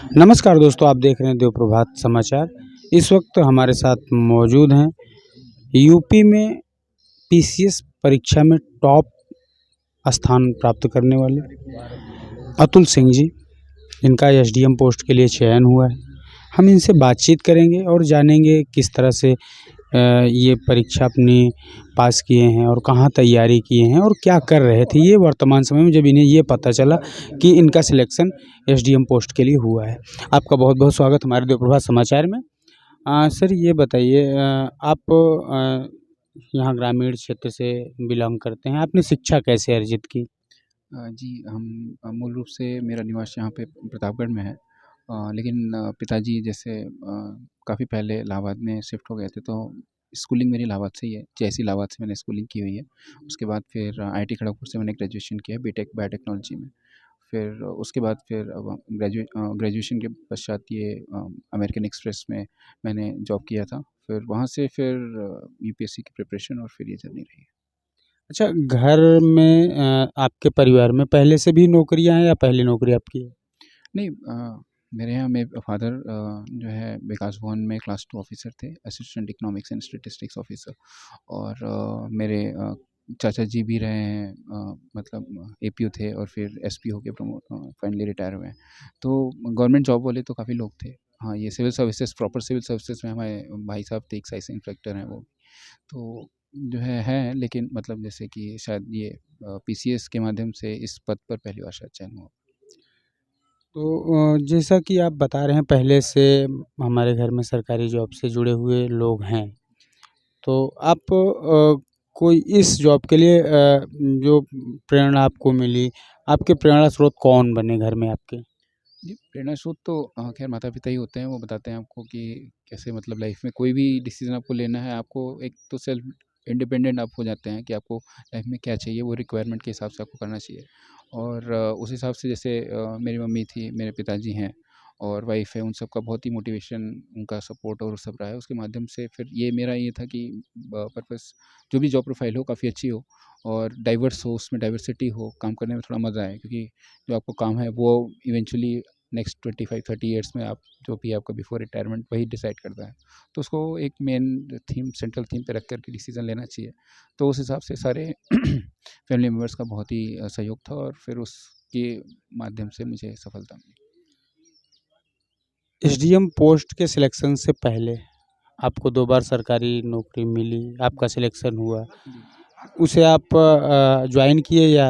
नमस्कार दोस्तों, आप देख रहे हैं देव प्रभात समाचार। इस वक्त हमारे साथ मौजूद हैं यूपी में पीसीएस परीक्षा में टॉप स्थान प्राप्त करने वाले अतुल सिंह जी, इनका एसडीएम पोस्ट के लिए चयन हुआ है। हम इनसे बातचीत करेंगे और जानेंगे किस तरह से ये परीक्षा अपनी पास किए हैं और कहाँ तैयारी किए हैं और क्या कर रहे थे ये वर्तमान समय में, जब इन्हें ये पता चला कि इनका सिलेक्शन एसडीएम पोस्ट के लिए हुआ है। आपका बहुत बहुत स्वागत हमारे देव प्रभात समाचार में। सर ये बताइए, आप यहाँ ग्रामीण क्षेत्र से बिलोंग करते हैं, आपने शिक्षा कैसे अर्जित की? जी, हम मूल रूप से मेरा निवास यहाँ पे प्रतापगढ़ में है। लेकिन पिताजी जैसे काफ़ी पहले इलाहाबाद में शिफ्ट हो गए थे, तो स्कूलिंग मेरी इलाहाबाद से ही है। जैसे इलाहाबाद से मैंने स्कूलिंग की हुई है। उसके बाद फिर आईआईटी खड़गपुर से मैंने ग्रेजुएशन किया है, बीटेक बायोटेक्नोलॉजी में। फिर उसके बाद फिर अब ग्रेजुएशन के पश्चात ये अमेरिकन एक्सप्रेस में मैंने जॉब किया था। फिर वहाँ से फिर यूपीएससी की प्रिपरेशन और फिर ये जर्नी रही है। अच्छा, घर में आपके परिवार में पहले से भी नौकरियाँ हैं या पहली नौकरी आपकी है? नहीं, मेरे यहाँ मेरे फादर जो है विकास भवन में क्लास 2 ऑफ़िसर थे, assistant economics and statistics officer. और मेरे चाचा जी भी रहे हैं, मतलब एपीओ थे और फिर एसपी होके फाइनली रिटायर हुए हैं। तो गवर्नमेंट जॉब वाले तो काफ़ी लोग थे। हाँ, ये civil services, proper civil services में हमारे भाई साहब थे, एक्साइज़ इंस्पेक्टर हैं वो। तो जो है लेकिन मतलब जैसे कि शायद ये पीसीएस के माध्यम से इस पद पर पहली बार शायद चयन हुआ। तो जैसा कि आप बता रहे हैं पहले से हमारे घर में सरकारी जॉब से जुड़े हुए लोग हैं, तो आप कोई इस जॉब के लिए जो प्रेरणा आपको मिली, आपके प्रेरणा स्रोत कौन बने घर में आपके? जी, प्रेरणा स्रोत तो खैर माता-पिता ही होते हैं। वो बताते हैं आपको कि कैसे मतलब लाइफ़ में कोई भी डिसीज़न आपको लेना है, आपको एक तो सेल्फ इंडिपेंडेंट आप हो जाते हैं कि आपको लाइफ़ में क्या चाहिए, वो रिक्वायरमेंट के हिसाब से आपको करना चाहिए। और उस हिसाब से जैसे मेरी मम्मी थी, मेरे पिताजी हैं और वाइफ़ है, उन सब का बहुत ही मोटिवेशन, उनका सपोर्ट और सब रहा है। उसके माध्यम से फिर ये मेरा ये था कि पर्पस जो भी जॉब प्रोफ़ाइल हो काफ़ी अच्छी हो और डाइवर्स हो, उसमें डाइवर्सिटी हो, काम करने में थोड़ा मज़ा आए, क्योंकि जो आपको काम है वो इवेंचुअली नेक्स्ट 25-30 ईयर्स में आप जो भी आपका बिफोर रिटायरमेंट वही डिसाइड करता है। तो उसको एक मेन थीम, सेंट्रल थीम पे रख कर के डिसीज़न लेना चाहिए। तो उस हिसाब से सारे फैमिली मेंबर्स का बहुत ही सहयोग था और फिर उसके माध्यम से मुझे सफलता मिली। एसडीएम पोस्ट के सिलेक्शन से पहले आपको 2 बार सरकारी नौकरी मिली, आपका सिलेक्शन हुआ, जी। उसे आप जॉइन किए या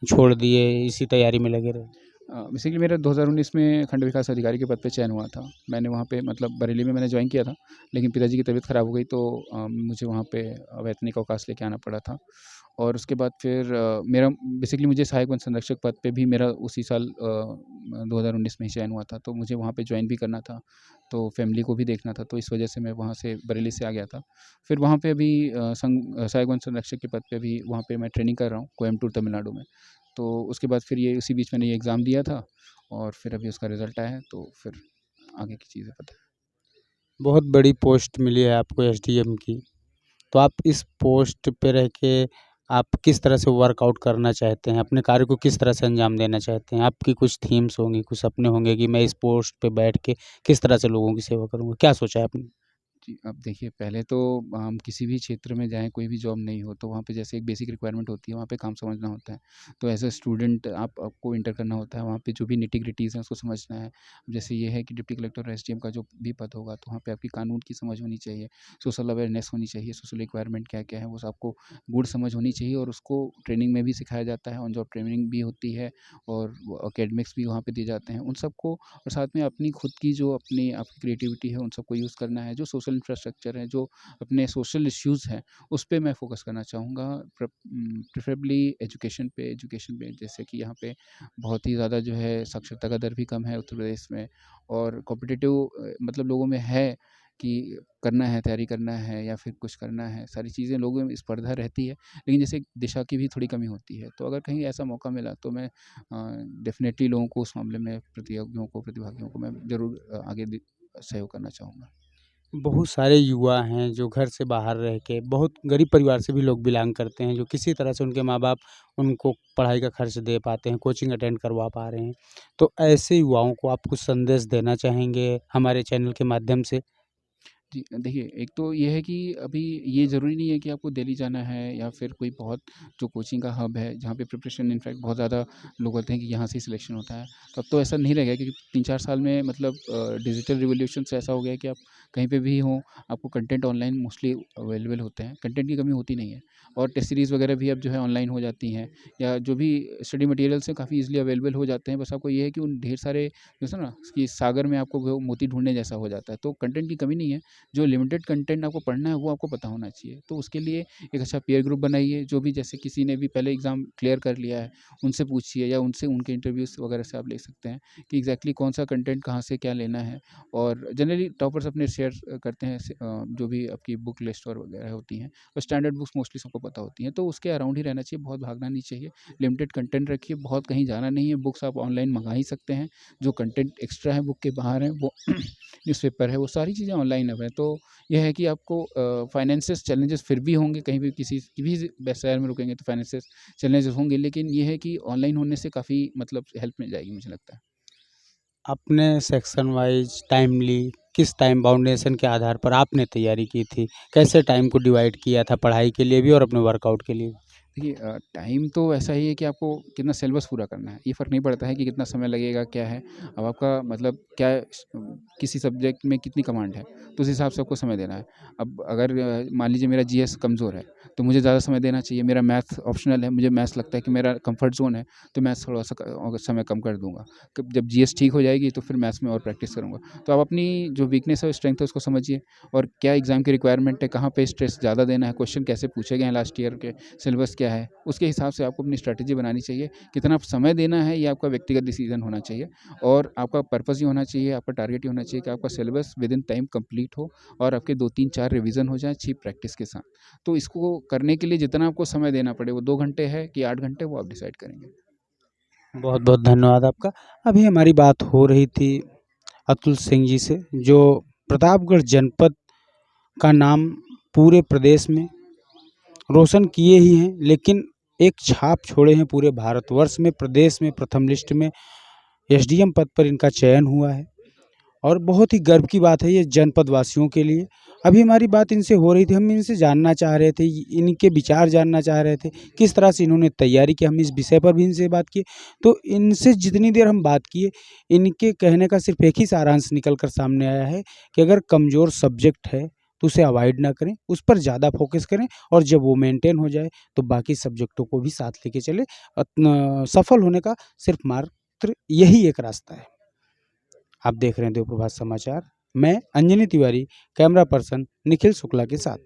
छोड़ दिए, इसी तैयारी में लगे रहे? बेसिकली मेरा 2019 में खंड विकास अधिकारी के पद पे चयन हुआ था। मैंने वहाँ पे मतलब बरेली में मैंने जॉइन किया था, लेकिन पिताजी की तबीयत ख़राब हो गई तो मुझे वहाँ पे वैतनिक अवकाश लेके आना पड़ा था। और उसके बाद फिर मेरा बेसिकली मुझे सहायक वन संरक्षक पद पे भी मेरा उसी साल 2019 में ही चयन हुआ था, तो मुझे वहाँ पे जॉइन भी करना था, तो फैमिली को भी देखना था, तो इस वजह से मैं वहाँ से बरेली से आ गया था। फिर वहाँ पे अभी सहायक वन संरक्षक के पद पे भी वहाँ पे मैं ट्रेनिंग कर रहा हूँ, कोयम्बटूर तमिलनाडु में। तो उसके बाद फिर ये उसी बीच मैंने ये एग्ज़ाम दिया था और फिर अभी उसका रिज़ल्ट आया है, तो फिर आगे की चीज़ें पता है। बहुत बड़ी पोस्ट मिली है आपको एसडीएम की, तो आप इस पोस्ट पे रह के आप किस तरह से वर्कआउट करना चाहते हैं? अपने कार्य को किस तरह से अंजाम देना चाहते हैं? आपकी कुछ थीम्स होंगी, कुछ सपने होंगे कि मैं इस पोस्ट पे बैठ के किस तरह से लोगों की सेवा करूँगा? क्या सोचा है आपने? जी, अब देखिए पहले तो हम किसी भी क्षेत्र में जाएँ, कोई भी जॉब नहीं हो तो वहाँ पे जैसे एक बेसिक रिक्वायरमेंट होती है, वहाँ पे काम समझना होता है। तो एज़ अ स्टूडेंट आपको एंटर करना होता है, वहाँ पे जो भी निटी-ग्रिटीज़ हैं उसको समझना है। जैसे ये है कि डिप्टी कलेक्टर और एसडीएम का जो भी पद होगा तो वहाँ पे आपकी कानून की समझ होनी चाहिए, सोशल अवेयरनेस होनी चाहिए, सोशल रिक्वायरमेंट क्या-क्या है वो आपको गूढ़ समझ होनी चाहिए और उसको ट्रेनिंग में भी सिखाया जाता है, ऑन जॉब ट्रेनिंग भी होती है और एकेडमिक्स भी वहाँ पे दिए जाते हैं। उन सबको और साथ में अपनी खुद की जो अपनी आपकी क्रिएटिविटी है उन सबको यूज़ करना है, जो सोशल इंफ्रास्ट्रक्चर है, जो अपने सोशल इश्यूज़ हैं, उस पे मैं फ़ोकस करना चाहूँगा। प्रेफ़रेबली एजुकेशन पे जैसे कि यहाँ पे बहुत ही ज़्यादा जो है साक्षरता का दर भी कम है उत्तर प्रदेश में और कॉम्पिटिटिव मतलब लोगों में है कि करना है, तैयारी करना है या फिर कुछ करना है, सारी चीज़ें लोगों में स्पर्धा रहती है, लेकिन जैसे दिशा की भी थोड़ी कमी होती है। तो अगर कहीं ऐसा मौका मिला तो मैं डेफ़िनेटली लोगों को उस मामले में प्रतियोगियों को, प्रतिभागियों को मैं ज़रूर आगे सहयोग करना चाहूँगा। बहुत सारे युवा हैं जो घर से बाहर रह के बहुत गरीब परिवार से भी लोग बिलोंग करते हैं, जो किसी तरह से उनके माँ-बाप उनको पढ़ाई का खर्च दे पाते हैं, कोचिंग अटेंड करवा पा रहे हैं। तो ऐसे युवाओं को आप कुछ संदेश देना चाहेंगे हमारे चैनल के माध्यम से? जी, देखिए एक तो ये है कि अभी ये ज़रूरी नहीं है कि आपको दिल्ली जाना है या फिर कोई बहुत जो कोचिंग का हब है जहाँ पे प्रिपरेशन इनफैक्ट बहुत ज़्यादा लोग बोलते हैं कि यहाँ से ही सिलेक्शन होता है। तो अब तो ऐसा नहीं रहेगा क्योंकि 3-4 साल में मतलब डिजिटल रिवॉल्यूशन से ऐसा हो गया है कि आप कहीं पे भी हों, आपको कंटेंट ऑनलाइन मोस्टली अवेलेबल होते हैं। कंटेंट की कमी होती नहीं है और टेस्ट सीरीज़ वगैरह भी अब जो है ऑनलाइन हो जाती हैं या जो भी स्टडी मटेरियल्स हैं काफ़ी ईज़िली अवेलेबल हो जाते हैं। बस आपको ये है कि उन ढेर सारे जैसे ना कि सागर में आपको वो मोती ढूँढने जैसा हो जाता है। तो कंटेंट की कमी नहीं है। जो लिमिटेड कंटेंट आपको पढ़ना है वो आपको पता होना चाहिए। तो उसके लिए एक अच्छा पीयर ग्रुप बनाइए, जो भी जैसे किसी ने भी पहले एग्ज़ाम क्लियर कर लिया है, उनसे पूछिए या उनसे उनके इंटरव्यूज़ वगैरह से आप ले सकते हैं कि एग्ज़ैक्टली कौन-सा कंटेंट कहाँ से क्या लेना है। और जनरली टॉपर्स अपने शेयर करते हैं जो भी आपकी बुक लिस्ट और वगैरह होती हैं और स्टैंडर्ड बुक्स मोस्टली सबको पता होती हैं। तो उसके अराउंड ही रहना चाहिए, बहुत भागना नहीं चाहिए। लिमिटेड कंटेंट रखिए, बहुत कहीं जाना नहीं है, बुक्स आप ऑनलाइन मँगा ही सकते हैं। जो कंटेंट एक्स्ट्रा है बुक के बाहर है वो न्यूज़पेपर है, वो सारी चीज़ें ऑनलाइन अब है। तो ये है कि आपको फाइनेंशियल चैलेंजेस फिर भी होंगे, कहीं भी किसी भी शहर में रुकेंगे तो फाइनेंशियल चैलेंजेस होंगे, लेकिन ये है कि ऑनलाइन होने से काफ़ी मतलब हेल्प मिल जाएगी मुझे लगता है। आपने सेक्शन वाइज़ टाइमली किस टाइम बाउंडेशन के आधार पर आपने तैयारी की थी? कैसे टाइम को डिवाइड किया था पढ़ाई के लिए भी और अपने वर्कआउट के लिए भी? देखिए टाइम तो ऐसा ही है कि आपको कितना सिलेबस पूरा करना है, ये फ़र्क नहीं पड़ता है कि कितना समय लगेगा, क्या है। अब आपका मतलब क्या किसी सब्जेक्ट में कितनी कमांड है, तो उस हिसाब से आपको समय देना है। अब अगर मान लीजिए मेरा जीएस कमज़ोर है, तो मुझे ज़्यादा समय देना चाहिए। मेरा मैथ ऑप्शनल है, मुझे मैथ्स लगता है कि मेरा कम्फर्ट ज़ोन है, तो मैथ्स थोड़ा-सा समय कम कर दूँगा। कब जब जीएस ठीक हो जाएगी, तो फिर मैथ्स में और प्रैक्टिस करूँगा। तो आप अपनी जो वीकनेस है, स्ट्रेंथ है, उसको समझिए और क्या एग्ज़ाम की रिक्वायरमेंट है, कहाँ पे स्ट्रेस ज़्यादा देना है, क्वेश्चन कैसे पूछे गए हैं लास्ट ईयर के, सिलेबस क्या है, उसके हिसाब से आपको अपनी स्ट्रैटेजी बनानी चाहिए। कितना समय देना है, ये आपका व्यक्तिगत डिसीज़न होना चाहिए और आपका पर्पज़ ये होना चाहिए, आपका टारगेट ये होना चाहिए कि आपका सिलेबस विदिन टाइम कंप्लीट हो और आपके 2, 3, 4 रिवीज़न हो जाएँ अच्छी प्रैक्टिस के साथ। तो इसको करने के लिए जितना आपको समय देना पड़े, वो 2 घंटे है कि 8 घंटे, वो आप डिसाइड करेंगे। बहुत-बहुत धन्यवाद आपका। अभी हमारी बात हो रही थी अतुल सिंह जी से, जो प्रतापगढ़ जनपद का नाम पूरे प्रदेश में रोशन किए ही हैं, लेकिन एक छाप छोड़े हैं पूरे भारतवर्ष में, प्रदेश में प्रथम लिस्ट में एसडीएम पद पर इनका चयन हुआ है और बहुत ही गर्व की बात है ये जनपद वासियों के लिए। अभी हमारी बात इनसे हो रही थी, हम इनसे जानना चाह रहे थे, इनके विचार जानना चाह रहे थे, किस तरह से इन्होंने तैयारी की, हम इस विषय पर भी इनसे बात किए। तो इनसे जितनी देर हम बात किए, इनके कहने का सिर्फ एक ही सारांश निकल कर सामने आया है कि अगर कमज़ोर सब्जेक्ट है, तो उसे अवॉइड ना करें, उस पर ज़्यादा फ़ोकस करें और जब वो मेंटेन हो जाए, तो बाकी सब्जेक्टों को भी साथ लेके चलें। सफल होने का सिर्फ मात्र यही एक रास्ता है। आप देख रहे हैं देव प्रभात समाचार। मैं अंजनी तिवारी, कैमरा पर्सन निखिल शुक्ला के साथ।